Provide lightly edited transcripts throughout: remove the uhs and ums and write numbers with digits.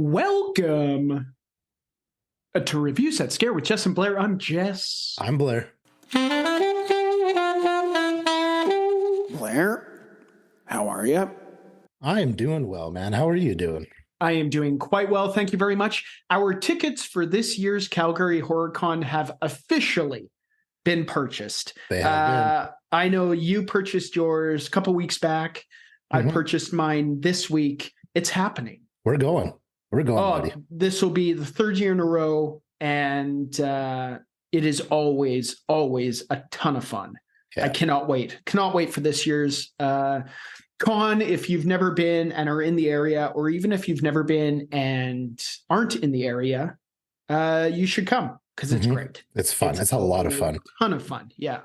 Welcome to Review Set Scare with Jess and Blair. I'm Jess. I'm Blair. Blair, how are you? I am doing well, man. How are you doing? I am doing quite well. Thank you very much. Our tickets for this year's Calgary HorrorCon have officially been purchased. They have been. I know you purchased yours a couple weeks back. I purchased mine this week. It's happening. We're going, buddy. This will be the third year in a row, and it is always a ton of fun. Yeah. I cannot wait for this year's con. If you've never been and are in the area, or even if you've never been and aren't in the area, you should come because it's great. It's fun. It's a lot of fun. Ton of fun. Yeah.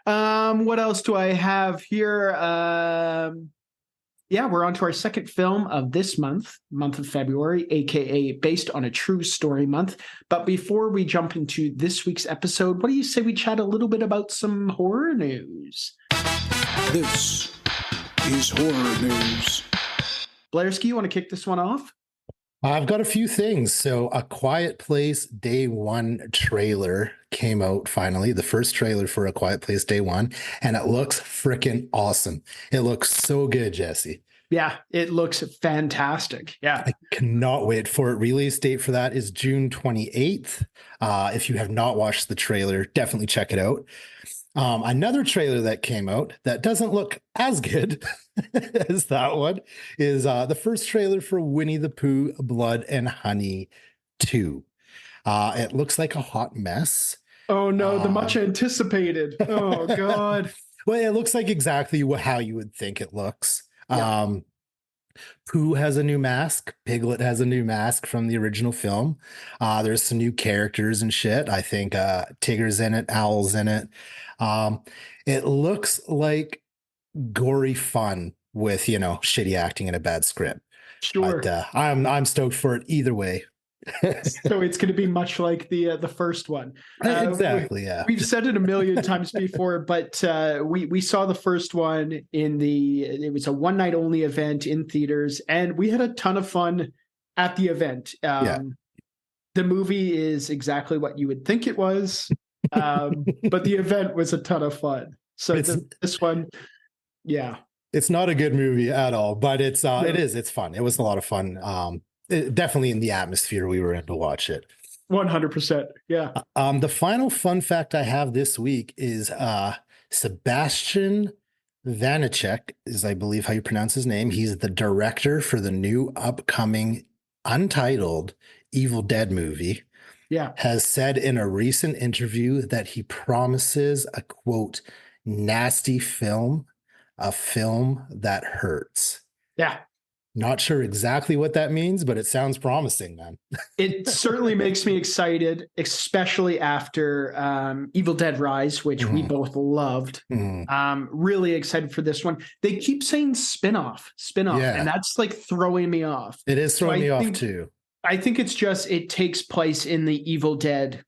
What else do I have here? Yeah, we're on to our second film of this month of February, aka based on a true story month. But before we jump into this week's episode, what do you say we chat a little bit about some horror news? This is horror news. Blairski, you want to kick this one off? I've got a few things. So A Quiet Place Day One trailer came out finally, the first trailer for A Quiet Place Day One, and it looks freaking awesome. It looks so good, Jesse. Yeah, it looks fantastic. Yeah. I cannot wait for it. Release date for that is June 28th. If you have not watched the trailer, definitely check it out. Another trailer that came out that doesn't look as good as that one is the first trailer for Winnie the Pooh, Blood and Honey 2. It looks like a hot mess. Oh no, the much anticipated. Oh God. Well, it looks like exactly how you would think it looks. Yeah. Pooh has a new mask. Piglet has a new mask from the original film. There's some new characters and shit. I think Tigger's in it, Owl's in it. It looks like gory fun with, shitty acting and a bad script. Sure. But I'm stoked for it either way. So it's going to be much like the first one. Exactly. Yeah. We've said it a million times before, but we saw the first one it was a one night only event in theaters, and we had a ton of fun at the event. The movie is exactly what you would think it was, but the event was a ton of fun. So this one, yeah, it's not a good movie at all, but it's fun. It was a lot of fun. Definitely in the atmosphere we were in to watch it. 100%. Yeah. The final fun fact I have this week is Sebastian Vanacek is, I believe, how you pronounce his name. He's the director for the new upcoming untitled Evil Dead movie. Yeah. Has said in a recent interview that he promises a, quote, nasty film, a film that hurts. Yeah. Not sure exactly what that means, but it sounds promising, man. It certainly makes me excited, especially after Evil Dead Rise, which we both loved. Really excited for this one. They keep saying spin-off, and that's like throwing me off. It is throwing me off too. I think it's just it takes place in the Evil Dead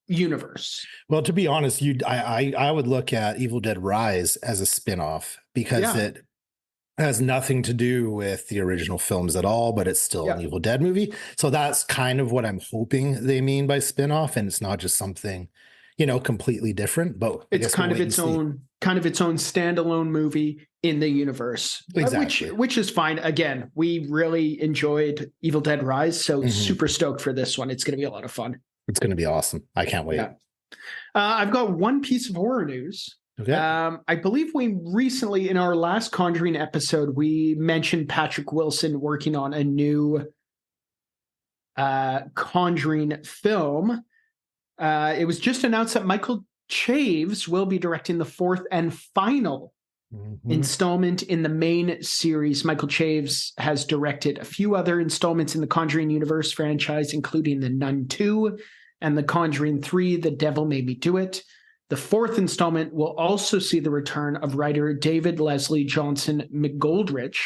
universe. Well, to be honest, I would look at Evil Dead Rise as a spin-off because it has nothing to do with the original films at all, but it's still an Evil Dead movie. So that's kind of what I'm hoping they mean by spin-off, and it's not just something, completely different. But it's kind of its own standalone movie in the universe, exactly. Which is fine. Again, we really enjoyed Evil Dead Rise, so super stoked for this one. It's going to be a lot of fun. It's going to be awesome. I can't wait. Yeah. I've got one piece of horror news. Okay. I believe we recently, in our last Conjuring episode, we mentioned Patrick Wilson working on a new Conjuring film. It was just announced that Michael Chaves will be directing the fourth and final installment in the main series. Michael Chaves has directed a few other installments in the Conjuring universe franchise, including The Nun 2 and The Conjuring 3, The Devil Made Me Do It. The fourth installment will also see the return of writer David Leslie Johnson McGoldrich,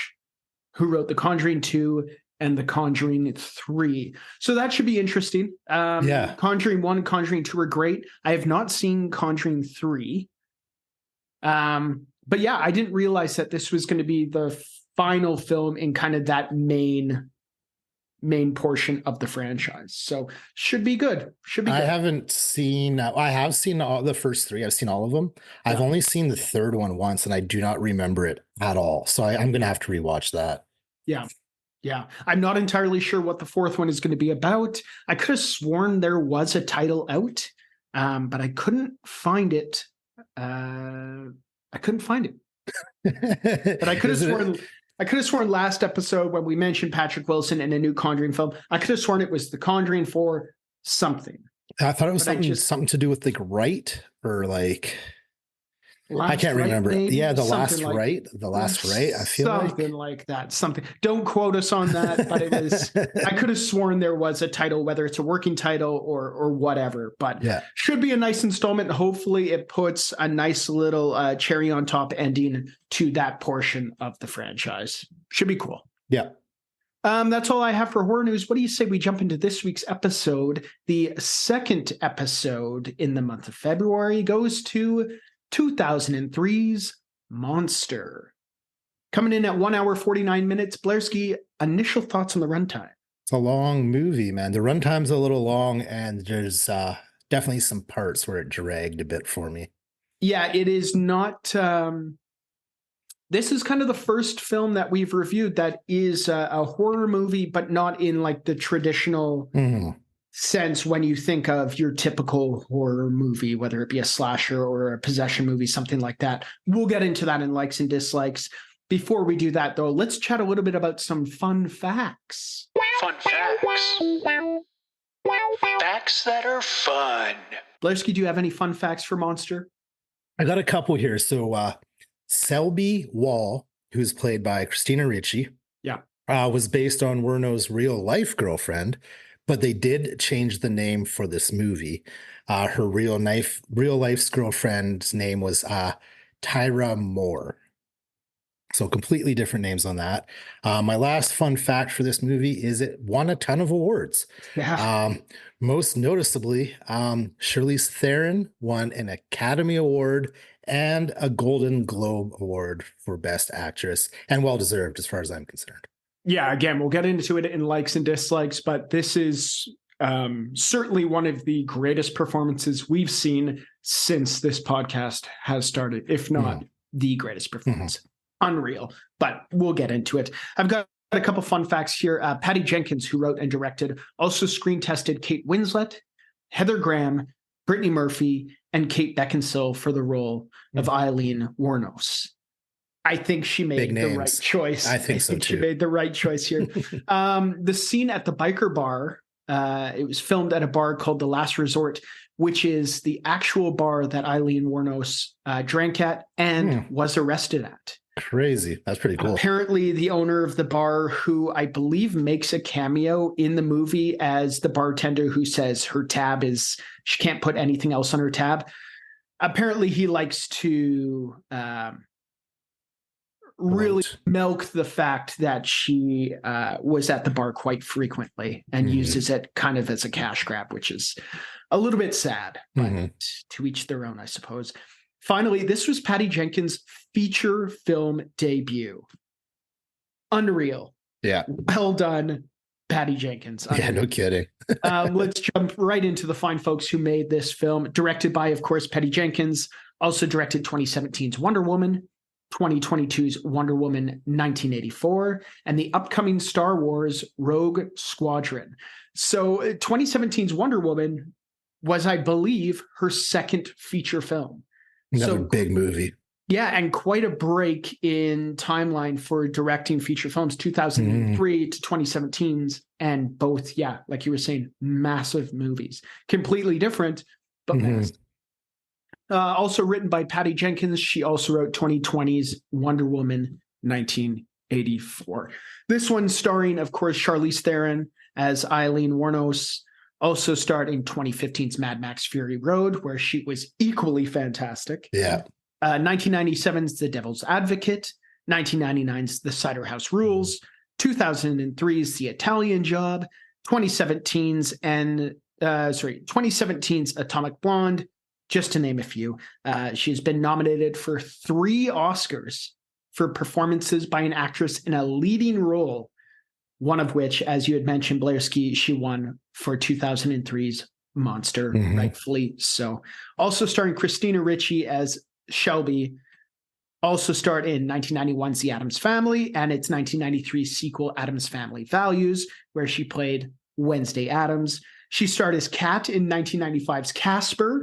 who wrote The Conjuring 2 and The Conjuring 3. So that should be interesting. Conjuring 1 and Conjuring 2 are great. I have not seen Conjuring 3. But yeah, I didn't realize that this was going to be the final film in kind of that main main portion of the franchise. So should be good. Should be I good. haven't seen. I have seen all the first three. I've seen all of them. I've Yeah. only seen the third one once, and I do not remember it at all. So I'm going to have to rewatch that. Yeah. Yeah. I'm not entirely sure what the fourth one is going to be about. I could have sworn there was a title out, but I couldn't find it. I couldn't find it. But I could have sworn last episode when we mentioned Patrick Wilson in a new Conjuring film, I could have sworn it was The Conjuring 4 something. I thought it was But something to do with like right or like I can't Right, remember. maybe? Yeah, the Something last like- right. The last right. I feel something like that. Something. Don't quote us on that, but it was. I could have sworn there was a title, whether it's a working title or whatever. But Yeah. should be a nice installment. Hopefully, it puts a nice little cherry on top ending to that portion of the franchise. Should be cool. Yeah. That's all I have for horror news. What do you say we jump into this week's episode? The second episode in the month of February goes to 2003's Monster. Coming in at 1 hour, 49 minutes. Blairski, initial thoughts on the runtime? It's a long movie, man. The runtime's a little long, and there's definitely some parts where it dragged a bit for me. Yeah, it is not. This is kind of the first film that we've reviewed that is a horror movie, but not in like the traditional sense when you think of your typical horror movie, whether it be a slasher or a possession movie, something like that. We'll get into that in likes and dislikes. Before we do that, though, let's chat a little bit about some fun facts. Fun facts. Facts that are fun. Blairski, do you have any fun facts for Monster? I got a couple here. So Selby Wall, who's played by Christina Ricci, was based on Werno's real life girlfriend, but they did change the name for this movie. Her real life's girlfriend's name was Tyra Moore. So completely different names on that. My last fun fact for this movie is it won a ton of awards. Yeah. Most noticeably, Charlize Theron won an Academy Award and a Golden Globe Award for Best Actress, and well-deserved as far as I'm concerned. Yeah, again, we'll get into it in likes and dislikes, but this is certainly one of the greatest performances we've seen since this podcast has started, if not the greatest performance. Unreal, but we'll get into it. I've got a couple fun facts here. Patty Jenkins, who wrote and directed, also screen tested Kate Winslet, Heather Graham, Brittany Murphy, and Kate Beckinsale for the role of Eileen Wuornos. I think she made the right choice. I think so too. She made the right choice here. The scene at the biker bar, it was filmed at a bar called The Last Resort, which is the actual bar that Eileen Wuornos drank at and was arrested at. Crazy. That's pretty cool. Apparently, the owner of the bar, who I believe makes a cameo in the movie as the bartender who says her tab is, she can't put anything else on her tab. Apparently, he likes to really milk the fact that she was at the bar quite frequently and uses it kind of as a cash grab, which is a little bit sad, but to each their own, I suppose. Finally, this was Patty Jenkins' feature film debut. Unreal. Yeah. Well done, Patty Jenkins. Yeah, no kidding. Let's jump right into the fine folks who made this film. Directed by, of course, Patty Jenkins. Also directed 2017's Wonder Woman, 2022's Wonder Woman 1984, and the upcoming Star Wars Rogue Squadron. So 2017's Wonder Woman was, I believe, her second feature film. Another big movie. Yeah, and quite a break in timeline for directing feature films, 2003 to 2017's, and both, yeah, like you were saying, massive movies. Completely different, but massive. Also written by Patty Jenkins. She also wrote 2020's Wonder Woman 1984. This one starring, of course, Charlize Theron as Eileen Wuornos. Also starred in 2015's Mad Max Fury Road, where she was equally fantastic. Yeah. 1997's The Devil's Advocate. 1999's The Cider House Rules. 2003's The Italian Job. 2017's Atomic Blonde, just to name a few. She's been nominated for 3 Oscars for performances by an actress in a leading role one of which, as you had mentioned, Blairski, she won for 2003's Monster, rightfully so. Also starring Christina Ricci as Shelby. Also starred in 1991's The Addams Family and its 1993 sequel, Addams Family Values, where she played Wednesday Addams. She starred as Kat in 1995's Casper,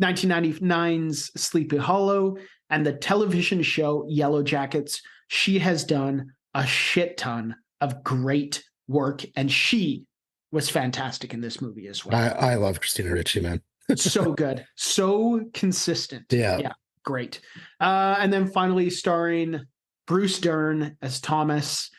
1999's Sleepy Hollow, and the television show Yellow Jackets. She has done a shit ton of great work, and she was fantastic in this movie as well. I love Christina Ricci, man. So good. So consistent. Yeah. Great. And then finally starring Bruce Dern as Thomas.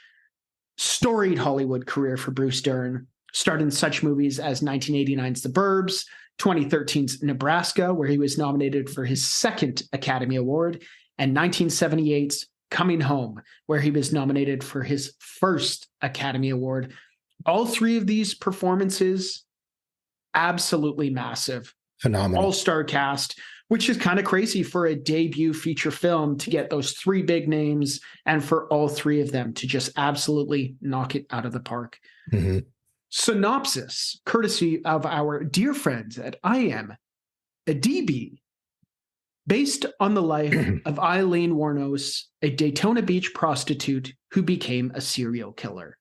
Storied Hollywood career for Bruce Dern. Starred in such movies as 1989's The Burbs, 2013's Nebraska, where he was nominated for his second Academy Award, and 1978's Coming Home, where he was nominated for his first Academy Award. All three of these performances, absolutely massive. Phenomenal. All-star cast, which is kind of crazy for a debut feature film to get those three big names and for all three of them to just absolutely knock it out of the park. Synopsis, courtesy of our dear friends at IMDb. Based on the life of Eileen Wuornos, a Daytona Beach prostitute who became a serial killer.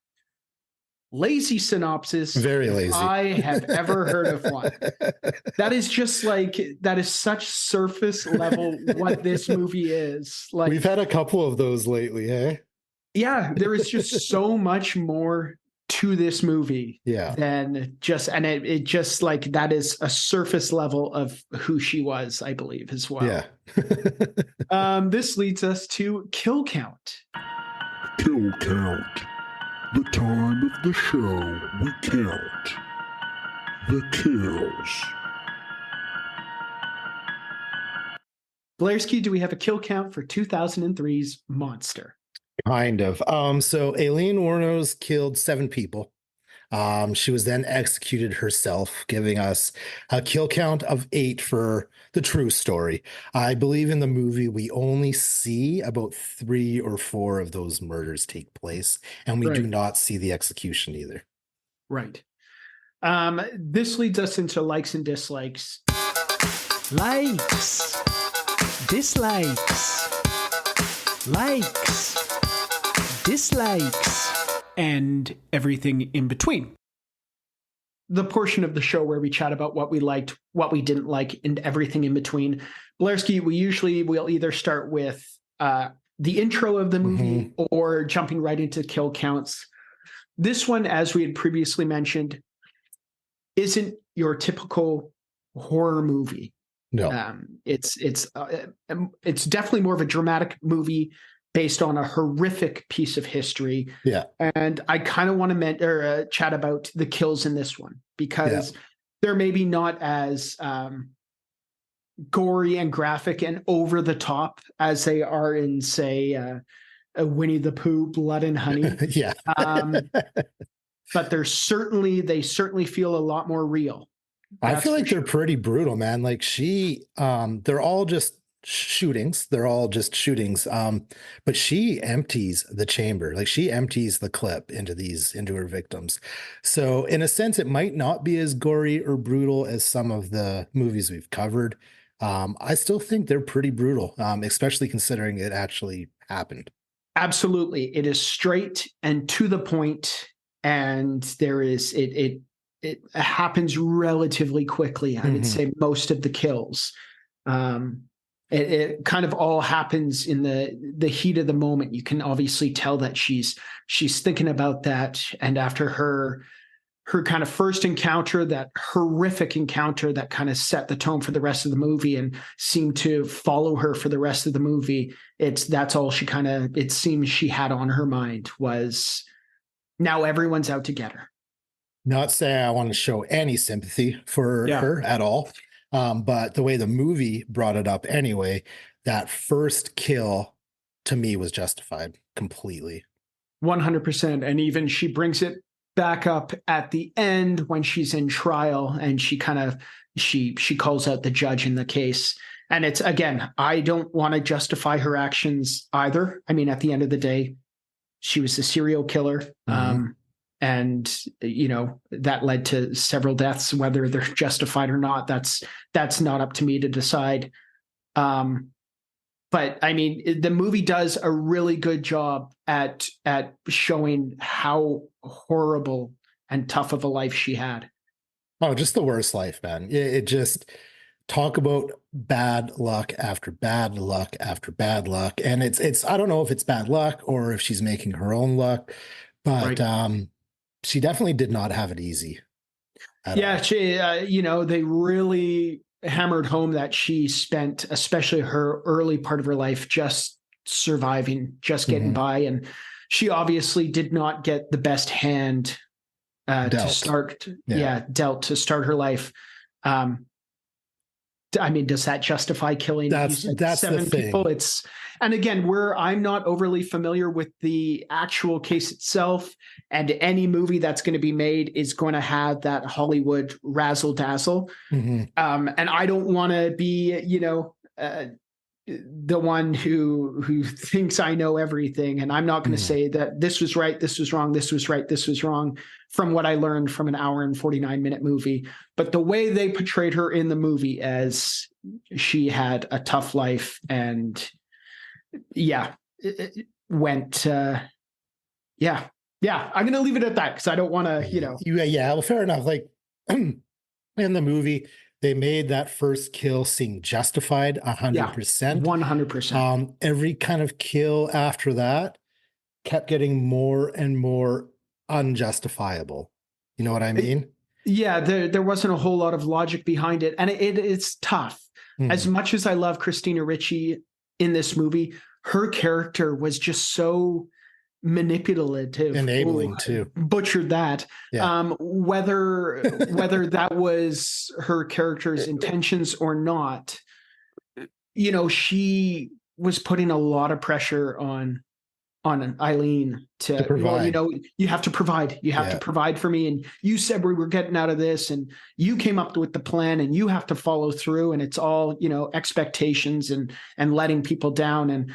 Lazy synopsis. Very lazy. I have ever heard of one. That is just like, that is such surface level what this movie is. Like, we've had a couple of those lately, eh? Yeah, there is just so much more to this movie than just, and it just like, that is a surface level of who she was, I believe, as well. Yeah. This leads us to Kill Count. Kill count. The time of the show we count the kills. Blairski, do we have a kill count for 2003's Monster? Kind of. So Aileen Wuornos killed 7 people. She was then executed herself, giving us a kill count of 8 for the true story. I believe in the movie we only see about 3 or 4 of those murders take place, and we do not see the execution either. Right. This leads us into likes and dislikes. Likes, dislikes, likes, dislikes, and everything in between. The portion of the show where we chat about what we liked, what we didn't like, and everything in between. Blairski, we'll either start with the intro of the movie or jumping right into kill counts. This one, as we had previously mentioned, isn't your typical horror movie. No. It's definitely more of a dramatic movie based on a horrific piece of history. Yeah. And I kind of want to chat about the kills in this one because they're maybe not as gory and graphic and over the top as they are in, say, a Winnie the Pooh, Blood and Honey. Yeah. But they certainly feel a lot more real. I feel like they're pretty brutal, man. Like they're all just shootings. They're all just shootings. But she empties the chamber. Like she empties the clip into her victims. So in a sense, it might not be as gory or brutal as some of the movies we've covered. I still think they're pretty brutal, especially considering it actually happened. Absolutely. It is straight and to the point, and it happens relatively quickly. I would say most of the kills. It kind of all happens in the heat of the moment. You can obviously tell that she's thinking about that. And after her kind of first encounter, that horrific encounter that kind of set the tone for the rest of the movie and seemed to follow her for the rest of the movie. That's all it seems she had on her mind was now everyone's out to get her. Not saying I want to show any sympathy for her at all. But the way the movie brought it up anyway, that first kill to me was justified completely. 100%. And even she brings it back up at the end when she's in trial and she calls out the judge in the case. And it's, again, I don't want to justify her actions either. I mean, at the end of the day, she was a serial killer. And that led to several deaths. Whether they're justified or not, that's not up to me to decide. But I mean, the movie does a really good job at showing how horrible and tough of a life she had. Oh, just the worst life, man. It just talk about bad luck after bad luck after bad luck. And it's I don't know if it's bad luck or if she's making her own luck, but she definitely did not have it easy. Yeah, she, they really hammered home that she spent, especially her early part of her life, just surviving, just getting by. And she obviously did not get the best hand to start, dealt to start her life. I mean, does that justify killing that's 7 people? And again, I'm not overly familiar with the actual case itself, and any movie that's going to be made is going to have that Hollywood razzle dazzle. And I don't want to be, the one who thinks I know everything. And I'm not going to say that this was right, this was wrong, this was right, this was wrong, from what I learned from an hour and 49-minute movie. But the way they portrayed her in the movie as she had a tough life, and it went, I'm going to leave it at that because I don't want to, well, fair enough. Like in the movie, they made that first kill seem justified 100%. 100%. Every kind of kill after that kept getting more and more unjustifiable. You know what I mean? There wasn't a whole lot of logic behind it. And it's tough. As much as I love Christina Ricci in this movie, her character was just so manipulative, enabling too. Butchered that. Whether that was her character's intentions or not, she was putting a lot of pressure on Eileen to provide. You have to provide. You have to provide for me. And you said we were getting out of this, and you came up with the plan, and you have to follow through. And it's all expectations and letting people down, and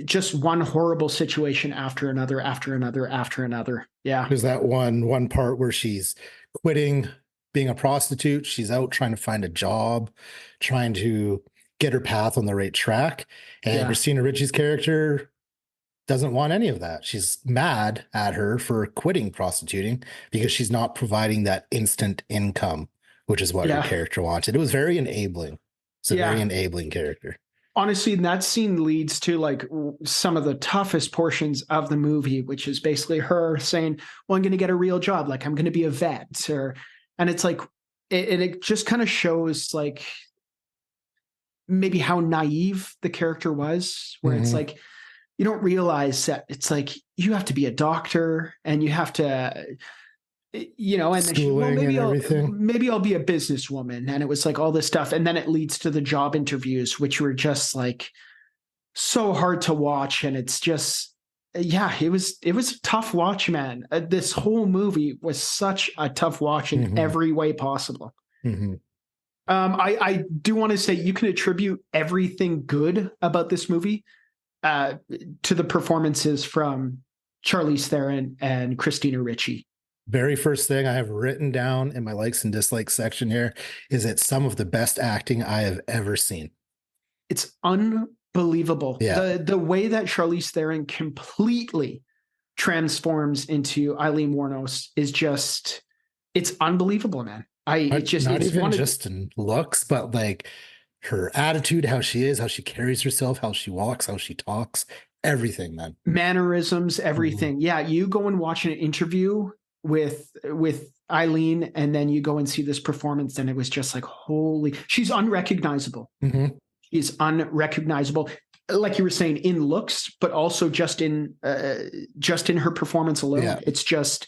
just one horrible situation after another, after another, after another. Yeah. There's that one part where she's quitting being a prostitute. She's out trying to find a job, trying to get her path on the right track. And Christina Ricci's character doesn't want any of that. She's mad at her for quitting prostituting because she's not providing that instant income, which is what her character wanted. It was very enabling. It's a very enabling character. Honestly, that scene leads to like some of the toughest portions of the movie, which is basically her saying, well, I'm going to get a real job. Like I'm going to be a vet, and it's like, it just kind of shows like maybe how naive the character was, where it's like, you don't realize that it's like, you have to be a doctor and you have to, and then she, well, maybe I'll be a businesswoman. And it was like all this stuff. And then it leads to the job interviews, which were just like so hard to watch. And it's just, it was a tough watch, man. This whole movie was such a tough watch in every way possible. I do want to say you can attribute everything good about this movie to the performances from Charlize Theron and Christina Ricci. Very first thing I have written down in my likes and dislikes section here is it's some of the best acting I have ever seen. It's unbelievable. The way that Charlize Theron completely transforms into Eileen Wuornos is just, it's unbelievable, man. Not even just in looks, but like her attitude, how she is, how she carries herself, how she walks, how she talks, everything, man. Mannerisms, everything. Yeah, you go and watch an interview with Eileen, and then you go and see this performance, and it was just like, holy, she's unrecognizable. She's unrecognizable, like you were saying, in looks, but also just in her performance alone. It's just,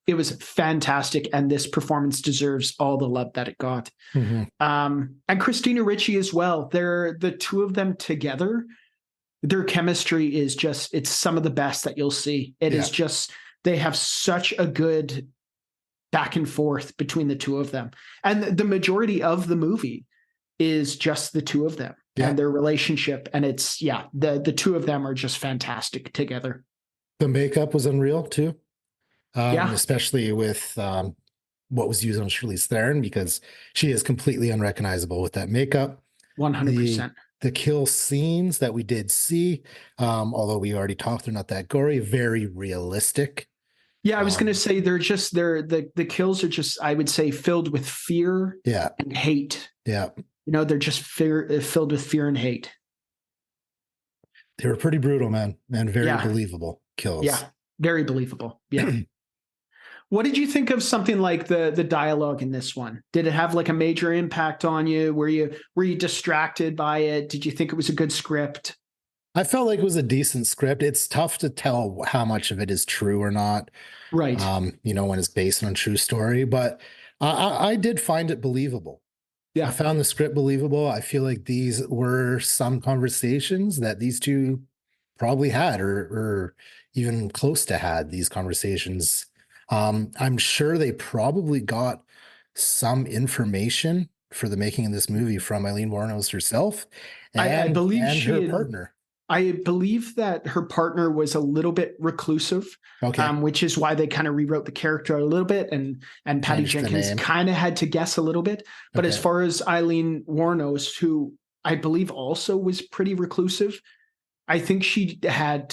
it was fantastic, and this performance deserves all the love that it got. And Christina Ricci as well. They're the two of them together. Their chemistry is just, it's some of the best that you'll see. It is just, they have such a good back and forth between the two of them. And the majority of the movie is just the two of them and their relationship. And it's, the two of them are just fantastic together. The makeup was unreal too. Yeah. Especially with what was used on Charlize Theron, because she is completely unrecognizable with that makeup. 100%. The kill scenes that we did see, although we already talked, they're not that gory, very realistic. Yeah, I was going to say the kills are just, I would say, filled with fear Yeah. and hate. Yeah. They're just filled with fear and hate. They were pretty brutal, man, and very Yeah. believable kills. Yeah, very believable. Yeah. What did you think of something like the dialogue in this one? Did it have like a major impact on you? Were you distracted by it? Did you think it was a good script? I felt like it was a decent script. It's tough to tell how much of it is true or not. Right. When it's based on a true story, but I did find it believable. Yeah. I found the script believable. I feel like these were some conversations that these two probably had, or even close to had these conversations. I'm sure they probably got some information for the making of this movie from Eileen Wuornos herself, I believe and she her had- partner. I believe that her partner was a little bit reclusive, Okay. which is why they kind of rewrote the character a little bit, and Patty Changed the Jenkins name. kind of had to guess a little bit. But as Okay. far as Eileen Wuornos, who I believe also was pretty reclusive, I think she had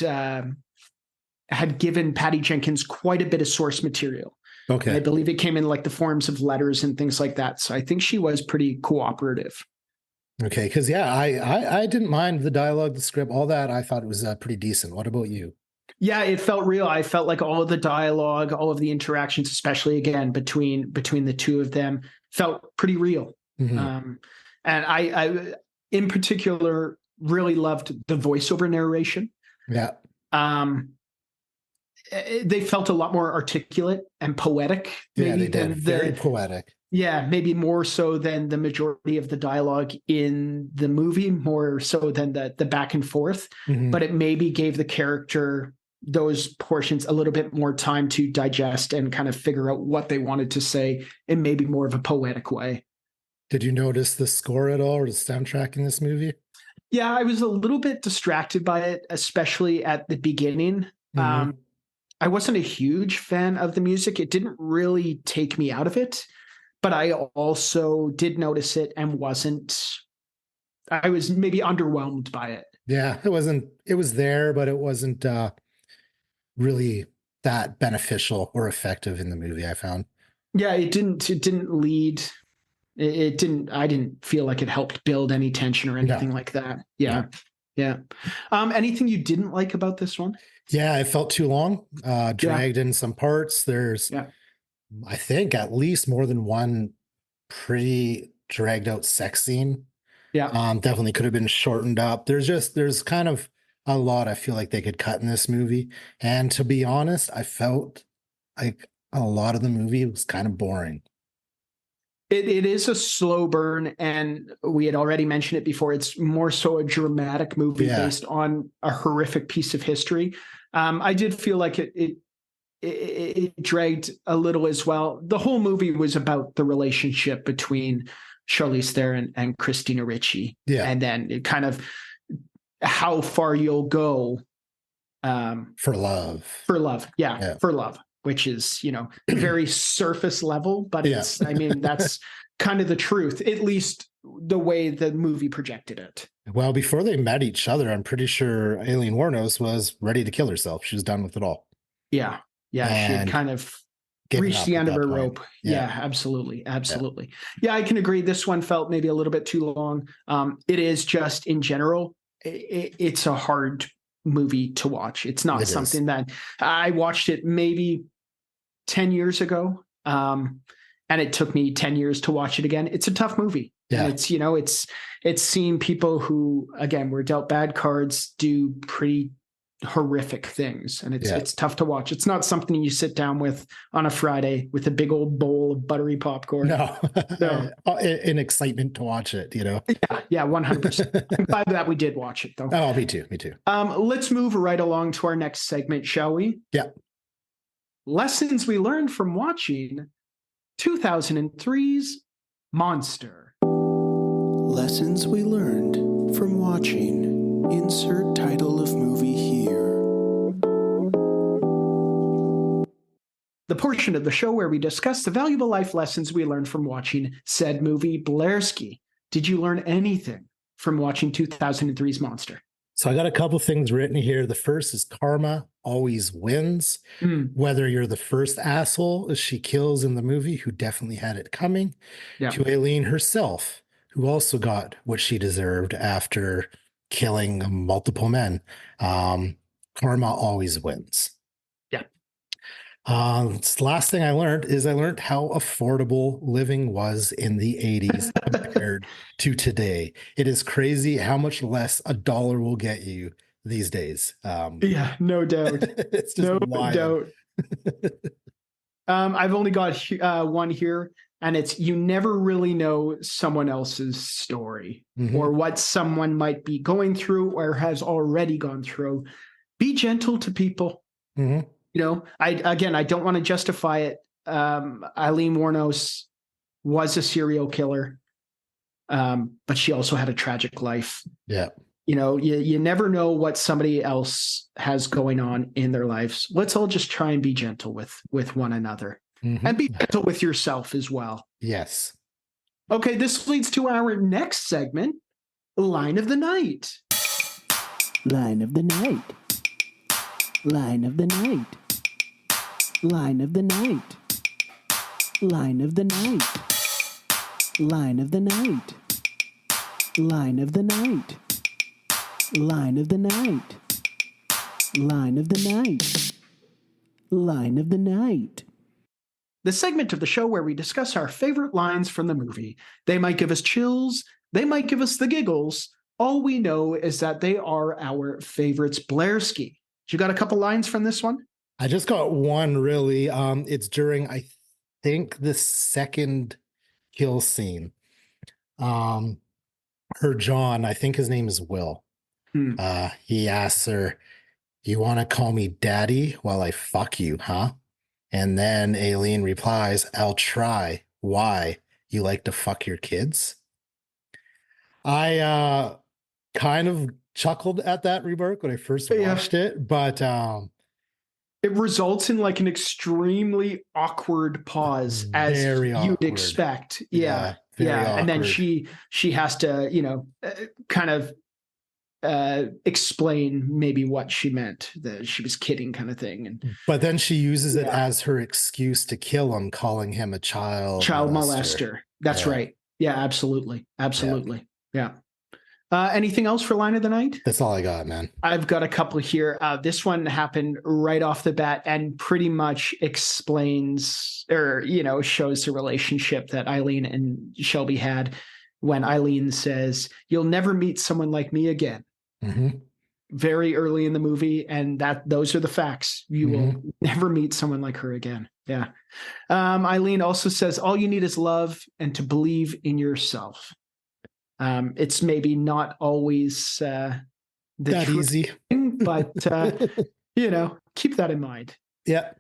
given Patty Jenkins quite a bit of source material. Okay. And I believe it came in like the forms of letters and things like that. So I think she was pretty cooperative. Okay, because I didn't mind the dialogue, the script, all that. I thought it was pretty decent. What about you? Yeah, it felt real. I felt like all of the dialogue, all of the interactions, especially again between the two of them, felt pretty real. Mhm. And I in particular really loved the voiceover narration. Yeah. They felt a lot more articulate and poetic. Yeah, Maybe they did. than Very poetic. Yeah, maybe more so than the majority of the dialogue in the movie, more so than the back and forth. Mhm. But it maybe gave the character those portions a little bit more time to digest and kind of figure out what they wanted to say in maybe more of a poetic way. Did you notice the score at all, or the soundtrack in this movie? Yeah, I was a little bit distracted by it, especially at the beginning. Mhm. I wasn't a huge fan of the music. It didn't really take me out of it, but I also did notice it and I was maybe underwhelmed by it. Yeah, it was there, but it wasn't really that beneficial or effective in the movie, I found. Yeah, it didn't lead. It didn't, I didn't feel like it helped build any tension or anything like that. Yeah. Yeah. Anything you didn't like about this one? Yeah, it felt too long, dragged in some parts. There's, I think, at least more than one pretty dragged out sex scene. Yeah. Definitely could have been shortened up. There's kind of a lot I feel like they could cut in this movie. And to be honest, I felt like a lot of the movie was kind of boring. It is a slow burn, and we had already mentioned it before. It's more so a dramatic movie based on a horrific piece of history. I did feel like it dragged a little as well. The whole movie was about the relationship between Charlize Theron and Christina Ricci, and then it kind of how far you'll go for love. For love, for love. Which is, very surface level, but it's, I mean, that's kind of the truth, at least the way the movie projected it. Well, before they met each other, I'm pretty sure Eileen Wuornos was ready to kill herself. She was done with it all. Yeah. Yeah. She had kind of reached the end of her rope. Yeah, absolutely. Absolutely. Yeah, I can agree. This one felt maybe a little bit too long. It is just in general, it's a hard movie to watch. It's not something that I watched it maybe 10 years ago. And it took me 10 years to watch it again. It's a tough movie. Yeah. And it's seen people who, again, were dealt bad cards do pretty horrific things. And it's tough to watch. It's not something you sit down with on a Friday with a big old bowl of buttery popcorn. No. In excitement to watch it, Yeah, 100%. I'm glad that we did watch it though. Oh, me too. Let's move right along to our next segment, shall we? Yeah. Lessons we learned from watching 2003's Monster. Lessons we learned from watching. Insert title of movie here. the portion of the show where we discuss the valuable life lessons we learned from watching said movie, Blairski. Did you learn anything from watching 2003's Monster? So I got a couple things written here. The first is karma always wins. Whether you're the first asshole as she kills in the movie, who definitely had it coming, Yeah. to Aileen herself, who also got what she deserved after killing multiple men. Karma always wins. Yeah. The last thing I learned how affordable living was in the 80s compared to today. It is crazy how much less $1 will get you these days. Yeah, no doubt. It's just No wild. doubt. I've only got one here, and it's you never really know someone else's story Mhm. or what someone might be going through or has already gone through. Be gentle to people. Mhm. You know, I don't want to justify it. Aileen Wuornos was a serial killer, but she also had a tragic life. Yeah. You know, you never know what somebody else has going on in their lives. Let's all just try and be gentle with one another, Mhm. and be gentle with yourself as well. Yes. Okay, this leads to our next segment, Line of the Night. Line of the night. Line of the night. Line of the night. Line of the night. Line of the night. Line of the night. Line of the night. Line of the night. Line of the night. The segment of the show where we discuss our favorite lines from the movie. They might give us chills, they might give us the giggles. All we know is that they are our favorites. Blairski. You got a couple lines from this one? I just got one really. It's during, I think, the second kill scene. Her John, I think his name is Will. He asks her, "You want to call me daddy while I fuck you, huh?" And then Aileen replies, "I'll try. Why? You like to fuck your kids?" I kind of chuckled at that remark when I first Yeah. watched it, but It results in like an extremely awkward pause, as Very you'd awkward. expect. Yeah, Yeah, very and then awkward. she has to, kind of explain maybe what she meant, that she was kidding, kind of thing, and But then she uses it Yeah. as her excuse to kill him, calling him a child molester. That's Yeah. right. Yeah, absolutely, absolutely. Yeah. Anything else for Line of the Night? That's all I got, man. I've got a couple here. This one happened right off the bat and pretty much explains or, shows the relationship that Aileen and Shelby had when Aileen says, "You'll never meet someone like me again." Mhm. Very early in the movie. And those are the facts. You will never meet someone like her again. Yeah. Aileen also says, "All you need is love and to believe in yourself." It's maybe not always the That truth easy. thing, but keep that in mind. Yeah.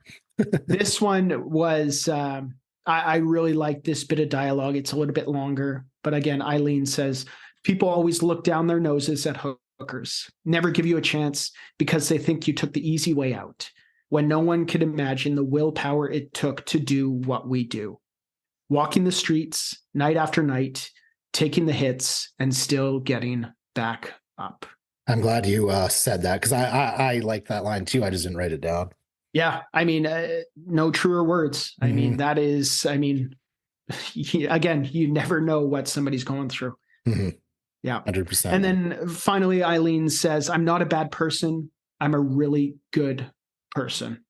This one was I really like this bit of dialogue. It's a little bit longer, but again, Aileen says, "People always look down their noses at hookers, never give you a chance because they think you took the easy way out, when no one could imagine the willpower it took to do what we do. Walking the streets night after night, taking the hits and still getting back up." I'm glad you said that, because I like that line too. I just didn't write it down. Yeah, I mean, no truer words. I mean, that is, again, you never know what somebody's going through. Yeah. 100%. And then finally, Aileen says, "I'm not a bad person. I'm a really good person."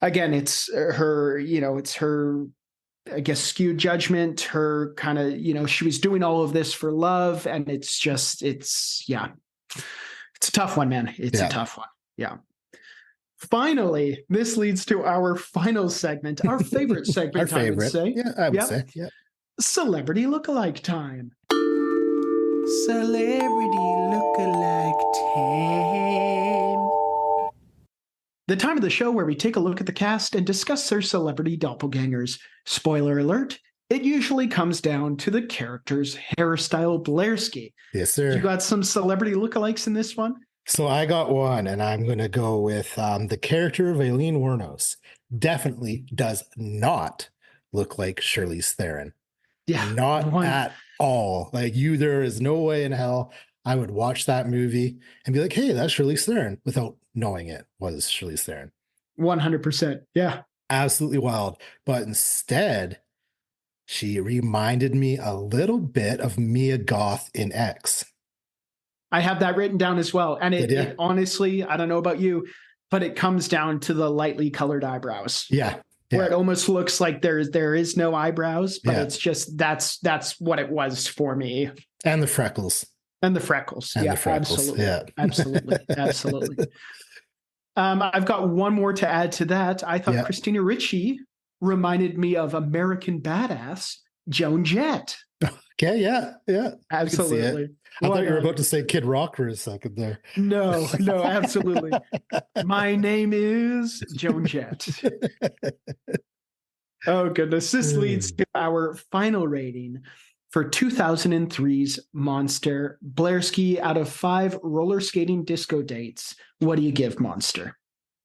Again, it's her, it's her, I guess, skewed judgment, her kind of, she was doing all of this for love. And it's a tough one, man. It's a tough one. Yeah. Finally, this leads to our final segment, our favorite segment, Our favorite. I would say. Yeah, I would Yep. say. Yeah. Celebrity lookalike time. Celebrity lookalike time. The time of the show where we take a look at the cast and discuss their celebrity doppelgangers. Spoiler alert, it usually comes down to the character's hairstyle. Blairski. Yes, sir. You got some celebrity lookalikes in this one? So I got one, and I'm going to go with the character of Aileen Wuornos. definitely does not look like Charlize Theron. Yeah. Not one- at all. Like there is no way in hell I would watch that movie and be like, hey, that's Charlize Theron, without knowing it was Charlize Theron. 100%. Yeah. Absolutely wild. But instead, she reminded me a little bit of Mia Goth in X. I have that written down as well. And it honestly, I don't know about you, but it comes down to the lightly colored eyebrows. Yeah. Where it almost looks like there is no eyebrows, but Yeah. it's just that's what it was for me. And the freckles. And the freckles. And yeah, the freckles. absolutely. Yeah. Absolutely. Absolutely. I've got one more to add to that. I thought Yeah. Christina Ricci reminded me of American Badass Joan Jett. Okay, yeah. Absolutely. I thought you were What about to say Kid Rock for a second there. No, absolutely. My name is Joan Jett. Oh, goodness. This leads to our final rating for 2003's Monster. Blairski, out of 5 roller skating disco dates, what do you give Monster?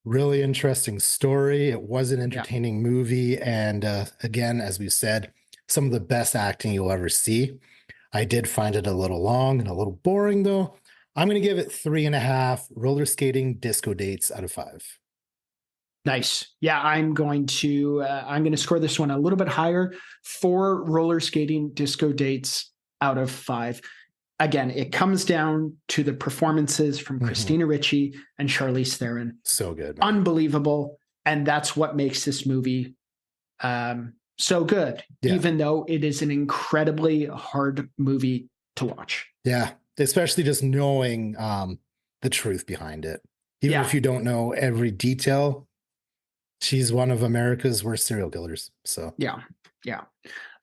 Really interesting story. It was an entertaining movie. And again, as we said, some of the best acting you'll ever see. I did find it a little long and a little boring, though. I'm going to give it 3.5 roller skating disco dates out of 5. Nice. Yeah, I'm going to score this one a little bit higher. 4 roller skating disco dates out of 5. Again, it comes down to the performances from Christina Ricci and Charlize Theron. So good. Man. Unbelievable. And that's what makes this movie so good, even though it is an incredibly hard movie to watch. Yeah, especially just knowing the truth behind it. Even if you don't know every detail, she's one of America's worst serial killers. So yeah.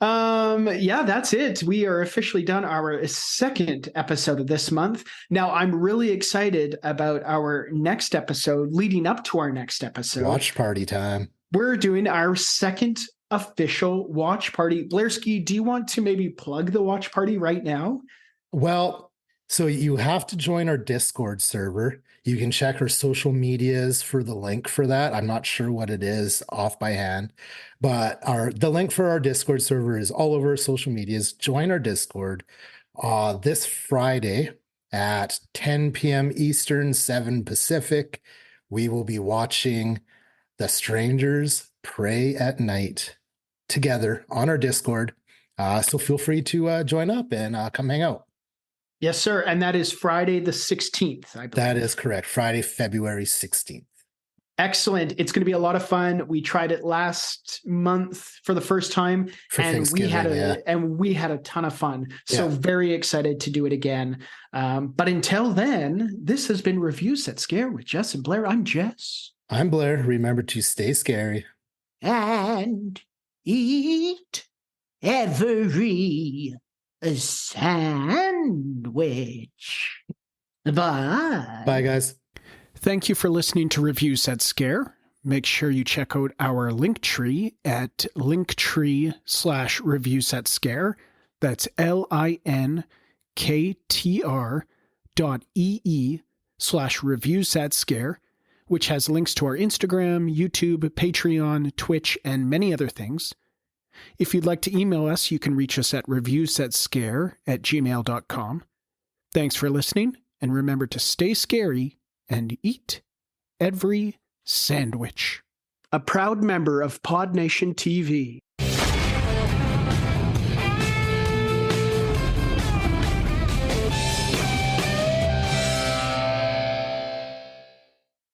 That's it. We are officially done our second episode of this month. Now, I'm really excited about our next episode, leading up to our next episode. Watch party time. We're doing our second official watch party. Blairski, do you want to maybe plug the watch party right now? Well, so you have to join our Discord server. You can check our social medias for the link for that. I'm not sure what it is off by hand, but the link for our Discord server is all over our social medias. Join our Discord this Friday at 10 p.m. Eastern, 7 Pacific. We will be watching The Strangers Pray at Night together on our Discord. So feel free to join up and come hang out. Yes, sir. And that is Friday the 16th, I believe. That is correct. Friday, February 16th. Excellent. It's going to be a lot of fun. We tried it last month for the first time, and we had a ton of fun. So very excited to do it again. But until then, this has been Review Set Scare with Jess and Blair. I'm Jess. I'm Blair. Remember to stay scary. And eat every sandwich. Bye. Bye, guys. Thank you for listening to Review Set Scare. Make sure you check out our Linktree at linktree/reviewsetscare. That's linktr.ee/reviewsetscare, which has links to our Instagram, YouTube, Patreon, Twitch, and many other things. If you'd like to email us, you can reach us at reviewsetscare@gmail.com. Thanks for listening, and remember to stay scary and eat every sandwich. A proud member of Pod Nation TV.